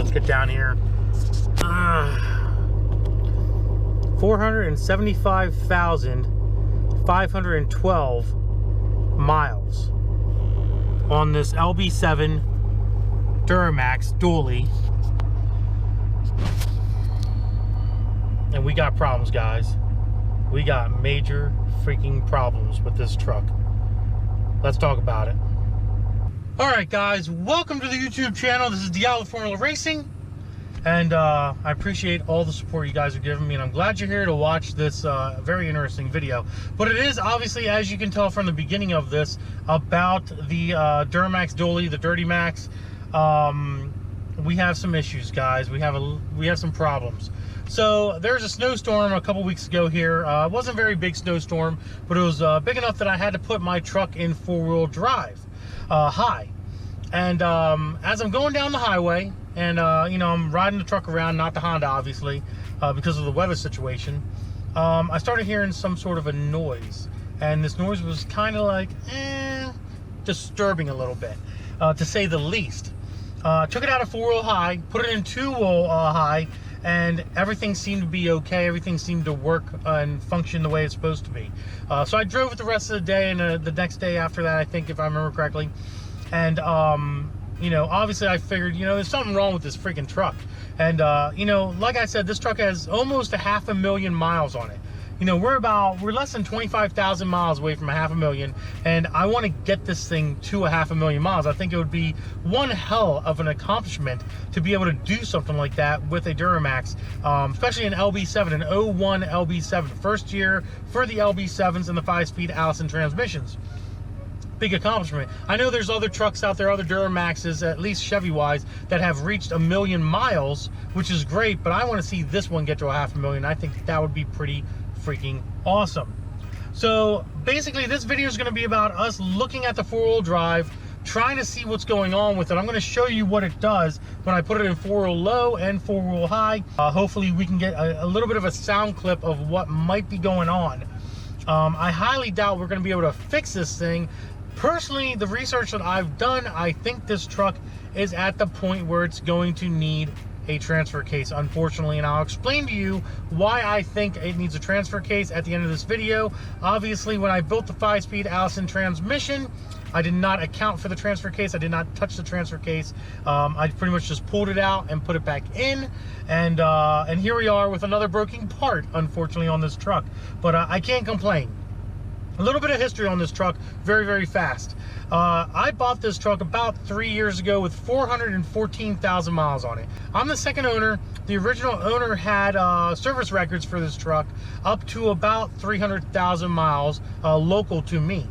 Let's get down here. 475,512 miles on this LB7 Duramax dually. And we got problems, guys. We got major freaking problems with this truck. Let's talk about it. Alright guys, welcome to the YouTube channel. This is Diallo Formula Racing. And I appreciate all the support you guys are giving me, and I'm glad you're here to watch this very interesting video. But it is obviously, as you can tell from the beginning of this, about the Duramax dually, the Dirty Max. We have some issues, guys. We have some problems. So there's a snowstorm a couple weeks ago here. It wasn't a very big snowstorm, but it was big enough that I had to put my truck in four-wheel drive high. And as I'm going down the highway, and you know, I'm riding the truck around, not the Honda obviously, because of the weather situation, I started hearing some sort of a noise, and this noise was kind of like disturbing a little bit, to say the least. Took it out of four-wheel high, put it in two-wheel high, and everything seemed to be okay. Everything seemed to work and function the way it's supposed to be. So I drove it the rest of the day, and the next day after that, I think, if I remember correctly. And you know, obviously I figured, you know, there's something wrong with this freaking truck. And you know, like I said, this truck has almost 500,000 miles on it. You know, we're less than 25,000 miles away from 500,000, and I want to get this thing to 500,000 miles. I think it would be one hell of an accomplishment to be able to do something like that with a Duramax, especially an LB7, an 01 LB7, first year for the LB7s and the 5-speed Allison transmissions. Big accomplishment. I know there's other trucks out there, other Duramaxes, at least Chevy-wise, that have reached 1 million miles, which is great, but I want to see this one get to 500,000. I think that would be pretty freaking awesome. So basically this video is going to be about us looking at the four-wheel drive, trying to see what's going on with it. I'm going to show you what it does when I put it in four-wheel low and four-wheel high. Hopefully we can get a little bit of a sound clip of what might be going on. I highly doubt we're going to be able to fix this thing. Personally, the research that I've done, I think this truck is at the point where it's going to need a transfer case, unfortunately, and I'll explain to you why I think it needs a transfer case at the end of this video. Obviously, when I built the 5-speed Allison transmission, I did not account for the transfer case. I did not touch the transfer case. I pretty much just pulled it out and put it back in, and here we are with another broken part, unfortunately, on this truck. But I can't complain. A little bit of history on this truck, very, very fast. I bought this truck about 3 years ago with 414,000 miles on it. I'm the second owner. The original owner had service records for this truck up to about 300,000 miles local to me.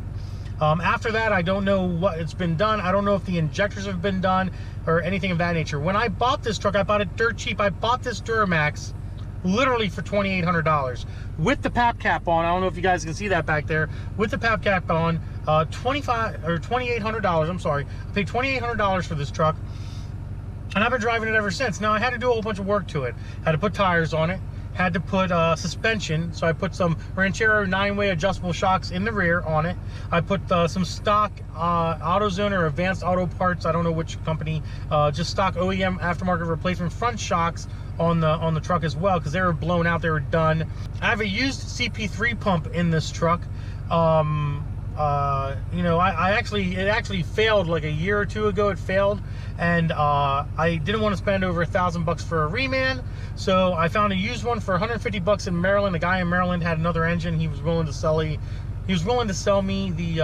After that, I don't know what it's been done. I don't know if the injectors have been done or anything of that nature. When I bought this truck, I bought it dirt cheap. I bought this Duramax literally for $2,800 with the PAP cap on. I don't know if you guys can see that back there. With the PAP cap on, $2,800. I'm sorry, I paid $2,800 for this truck, and I've been driving it ever since. Now I had to do a whole bunch of work to it. Had to put tires on it. Had to put suspension, so I put some Ranchero 9-way adjustable shocks in the rear on it. I put some stock AutoZone or Advanced Auto Parts, I don't know which company, just stock OEM aftermarket replacement front shocks on the truck as well, because they were blown out, they were done. I have a used CP3 pump in this truck. You know, it actually failed like a year or two ago. It failed, and I didn't want to spend over $1,000 for a reman, so I found a used one for $150 in Maryland. A guy in Maryland had another engine. He was willing to sell me the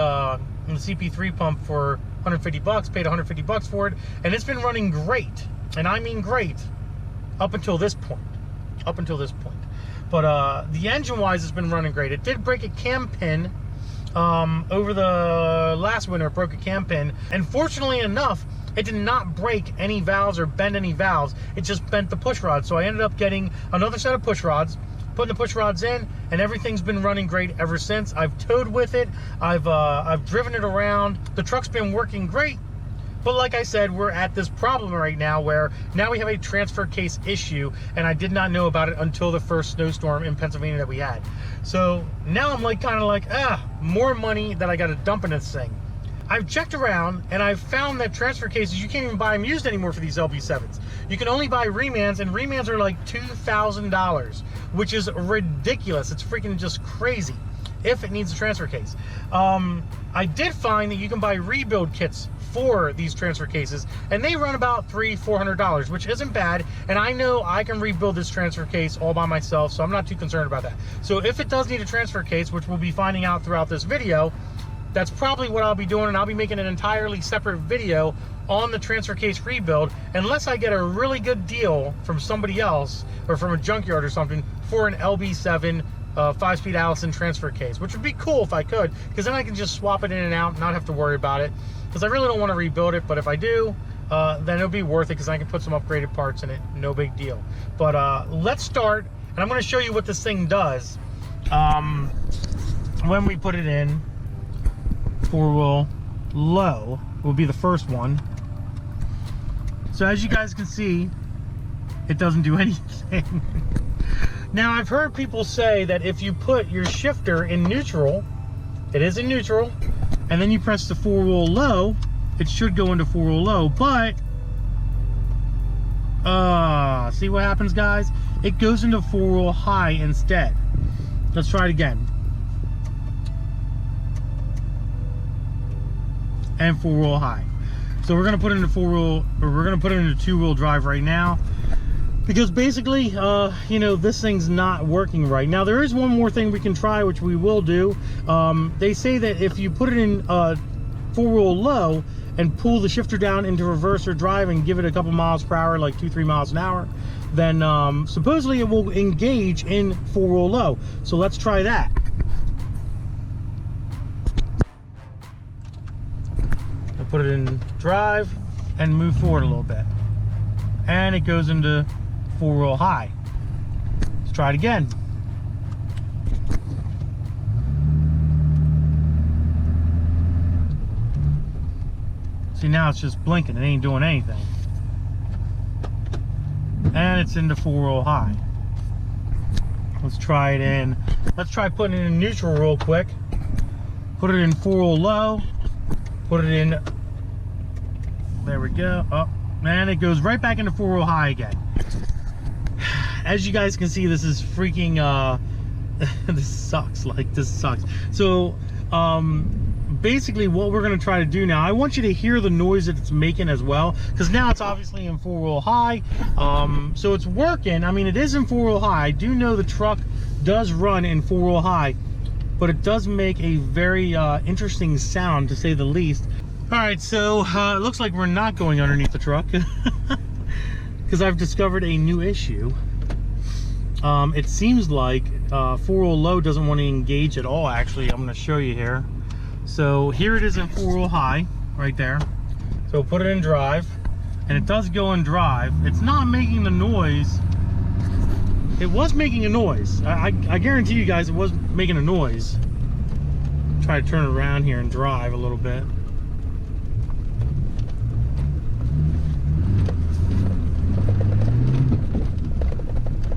CP3 pump for $150. Paid $150 for it, and it's been running great, and I mean great, up until this point. But the engine-wise, it's been running great. It did break a cam pin. Over the last winter, it broke a cam pin, and fortunately enough, it did not break any valves or bend any valves. It just bent the push rod. So I ended up getting another set of push rods, putting the push rods in, and everything's been running great ever since. I've towed with it. I've driven it around. The truck's been working great. But like I said, we're at this problem right now where now we have a transfer case issue, and I did not know about it until the first snowstorm in Pennsylvania that we had. So now I'm like kind of like, more money that I got to dump in this thing. I've checked around and I've found that transfer cases, you can't even buy them used anymore for these LB7s. You can only buy remans, and remans are like $2,000, which is ridiculous. It's freaking just crazy if it needs a transfer case. I did find that you can buy rebuild kits for these transfer cases, and they run about $300-400, which isn't bad. And I know I can rebuild this transfer case all by myself, so I'm not too concerned about that. So if it does need a transfer case, which we'll be finding out throughout this video, that's probably what I'll be doing, and I'll be making an entirely separate video on the transfer case rebuild, unless I get a really good deal from somebody else or from a junkyard or something for an LB7 5-speed Allison transfer case, which would be cool if I could, because then I can just swap it in and out and not have to worry about it, because I really don't want to rebuild it. But if I do, then it'll be worth it, because I can put some upgraded parts in it, no big deal. But let's start, and I'm going to show you what this thing does when we put it in. 4-wheel low will be the first one. So as you guys can see, it doesn't do anything. Now, I've heard people say that if you put your shifter in neutral, it is in neutral, and then you press the 4-wheel low, it should go into 4-wheel low. But see what happens, guys? It goes into 4-wheel high instead. Let's try it again. And 4-wheel high. So we're gonna put it into 4-wheel, or we're gonna put it into 2-wheel drive right now, because basically, you know, this thing's not working right now. There is one more thing we can try, which we will do. They say that if you put it in 4-wheel low and pull the shifter down into reverse or drive and give it a couple miles per hour, like 2-3 miles an hour, then supposedly it will engage in 4-wheel low. So let's try that. Put it in drive and move forward a little bit, and it goes into 4-wheel high. Let's try it again. See, now it's just blinking, it ain't doing anything, and it's into 4-wheel high. Let's try it in, let's try putting it in neutral real quick. Put it in 4-wheel low, put it in, there we go. Oh, man, it goes right back into 4-wheel high again. As you guys can see, this is freaking, this sucks. Like, this sucks. So, basically what we're going to try to do now, I want you to hear the noise that it's making as well, because now it's obviously in 4-wheel high. So it's working. I mean, it is in 4-wheel high. I do know the truck does run in 4-wheel high, but it does make a very interesting sound, to say the least. All right, so it looks like we're not going underneath the truck, because I've discovered a new issue. It seems like 4-wheel low doesn't want to engage at all. Actually, I'm going to show you here. So here it is in 4-wheel high, right there. So put it in drive, and it does go in drive. It's not making the noise. It was making a noise. I guarantee you guys it was making a noise. Try to turn it around here and drive a little bit.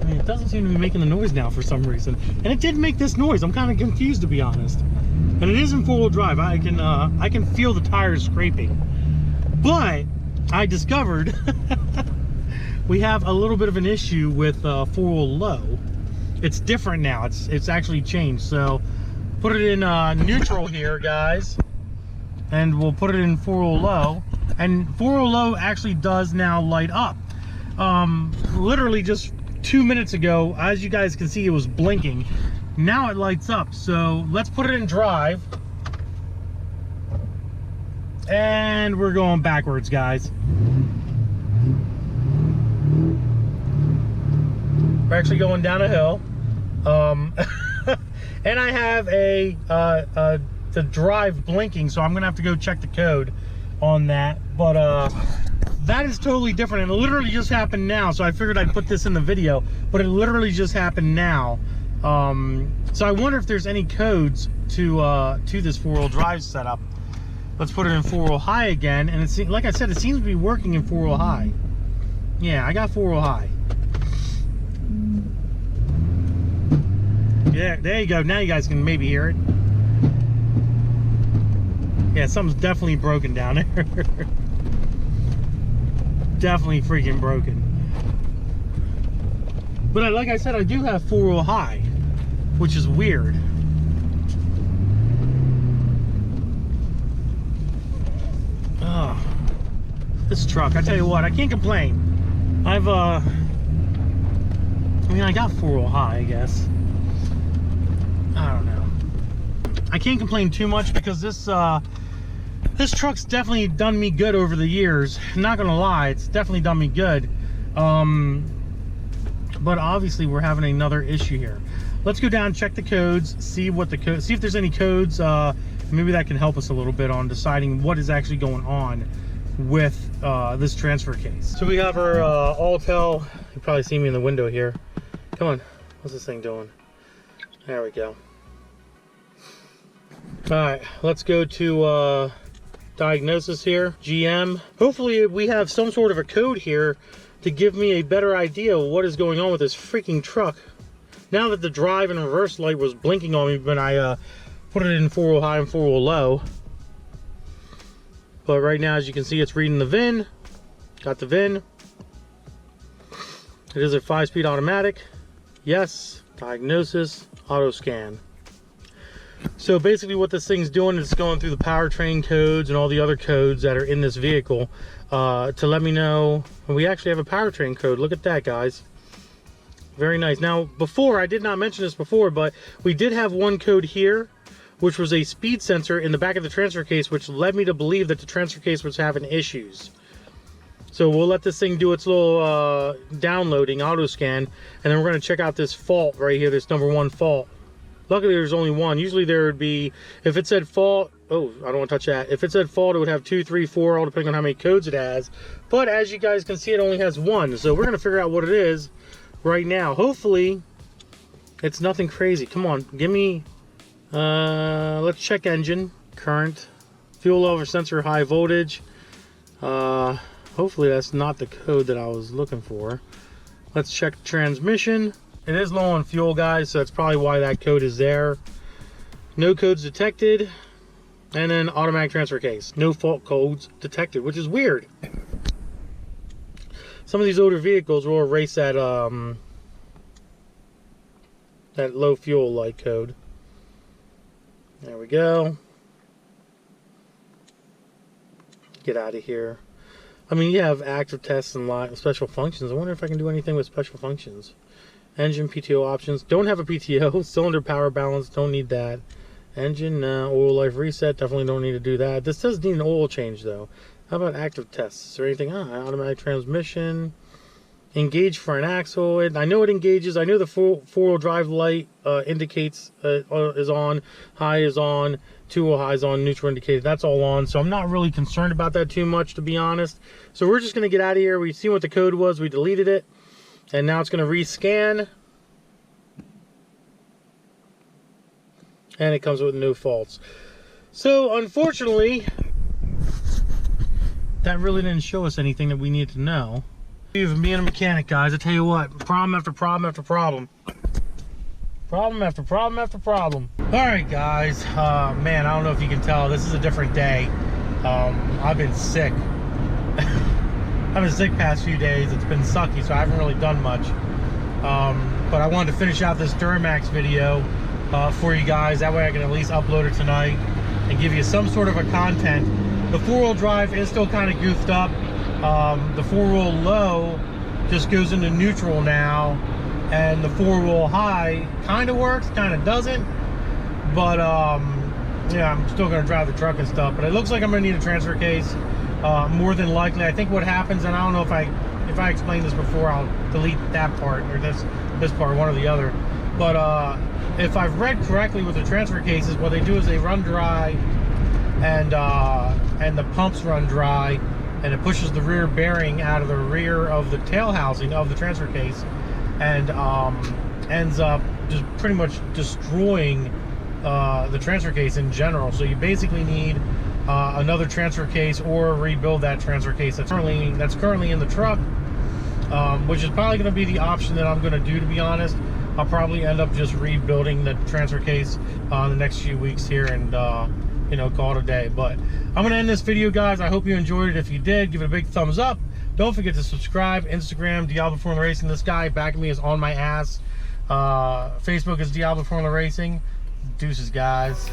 It doesn't seem to be making the noise now for some reason, and it did make this noise. I'm kind of confused, to be honest. And it is in 4-wheel drive. I can feel the tires scraping, but I discovered we have a little bit of an issue with 4-wheel low. It's different now. It's actually changed. So put it in neutral here, guys, and we'll put it in 4-wheel low, and 4-wheel low actually does now light up. Literally just 2 minutes ago, as you guys can see, it was blinking. Now it lights up. So let's put it in drive, and we're going backwards, guys. We're actually going down a hill, and I have the drive blinking, so I'm gonna have to go check the code on that. But that is totally different, and it literally just happened now. So I figured I'd put this in the video, but it literally just happened now. So I wonder if there's any codes to this 4-wheel drive setup. Let's put it in 4-wheel high again, and it's, like I said, it seems to be working in 4-wheel high. Yeah, I got 4-wheel high. Yeah, there you go. Now you guys can maybe hear it. Yeah, something's definitely broken down there. definitely freaking broken. But like I said, I do have 4-wheel high, which is weird. Oh, this truck, I tell you what, I can't complain. I mean, I got 4-wheel high, I guess. I don't know. I can't complain too much because this truck's definitely done me good over the years. I'm not gonna lie, it's definitely done me good. But obviously we're having another issue here. Let's go down, check the codes, see what the code, see if there's any codes. Maybe that can help us a little bit on deciding what is actually going on with this transfer case. So we have our Autel. You probably see me in the window here. Come on, what's this thing doing? There we go. All right, let's go to diagnosis here, GM. Hopefully we have some sort of a code here to give me a better idea of what is going on with this freaking truck. Now that the drive and reverse light was blinking on me when I put it in 4-wheel high and 4-wheel low. But right now, as you can see, it's reading the VIN. Got the VIN. It is a 5-speed automatic. Yes. Diagnosis, auto scan. So basically what this thing's doing is going through the powertrain codes and all the other codes that are in this vehicle to let me know we actually have a powertrain code. Look at that, guys. Very nice. Now, before, I did not mention this before, but we did have one code here, which was a speed sensor in the back of the transfer case, which led me to believe that the transfer case was having issues. So we'll let this thing do its little downloading, auto scan, and then we're going to check out this fault right here, this number 1 fault. Luckily, there's only one. Usually there would be, if it said fault, oh, I don't want to touch that. If it said fault, it would have 2, 3, 4, all depending on how many codes it has. But as you guys can see, it only has 1. So we're going to figure out what it is right now. Hopefully, it's nothing crazy. Come on, give me, let's check engine, current, fuel level sensor, high voltage. Hopefully that's not the code that I was looking for. Let's check transmission. It is low on fuel, guys, so that's probably why that code is there. No codes detected. And then automatic transfer case. No fault codes detected, which is weird. Some of these older vehicles will erase that that low fuel light code. There we go. Get out of here. I mean, you have active tests and special functions. I wonder if I can do anything with special functions. Engine PTO options. Don't have a PTO. Cylinder power balance. Don't need that. Engine oil life reset. Definitely don't need to do that. This does need an oil change though. How about active tests? Is there anything? Automatic transmission. Engage front axle. I know it engages. I know the four-wheel drive light indicates is on. High is on. 2-wheel high is on. Neutral indicated. That's all on. So I'm not really concerned about that too much, to be honest. So we're just going to get out of here. We see what the code was. We deleted it. And now it's going to rescan. And it comes with no faults. So unfortunately, that really didn't show us anything that we needed to know. Even being a mechanic, guys, I tell you what, problem after problem after problem. Problem after problem after problem. Alright guys, man, I don't know if you can tell, this is a different day. I've been sick. I've been sick past few days. It's been sucky, so I haven't really done much. But I wanted to finish out this Duramax video for you guys. That way I can at least upload it tonight and give you some sort of a content. The 4-wheel drive is still kind of goofed up. The 4-wheel low just goes into neutral now, and the 4-wheel high kind of works, kind of doesn't. But yeah, I'm still going to drive the truck and stuff. But it looks like I'm going to need a transfer case. More than likely, I think what happens, and I don't know if I explained this before, I'll delete that part or this part, one or the other. But if I've read correctly with the transfer cases, what they do is they run dry, and the pumps run dry, and it pushes the rear bearing out of the rear of the tail housing of the transfer case, and ends up just pretty much destroying the transfer case in general. So you basically need another transfer case or rebuild that transfer case that's currently in the truck, which is probably going to be the option that I'm going to do, to be honest. I'll probably end up just rebuilding the transfer case in the next few weeks here, and you know, call it a day. But I'm going to end this video, guys. I hope you enjoyed it. If you did, give it a big thumbs up. Don't forget to subscribe. Instagram, Diablo Formula Racing. This guy back of me is on my ass. Facebook is Diablo Formula Racing. Deuces, guys.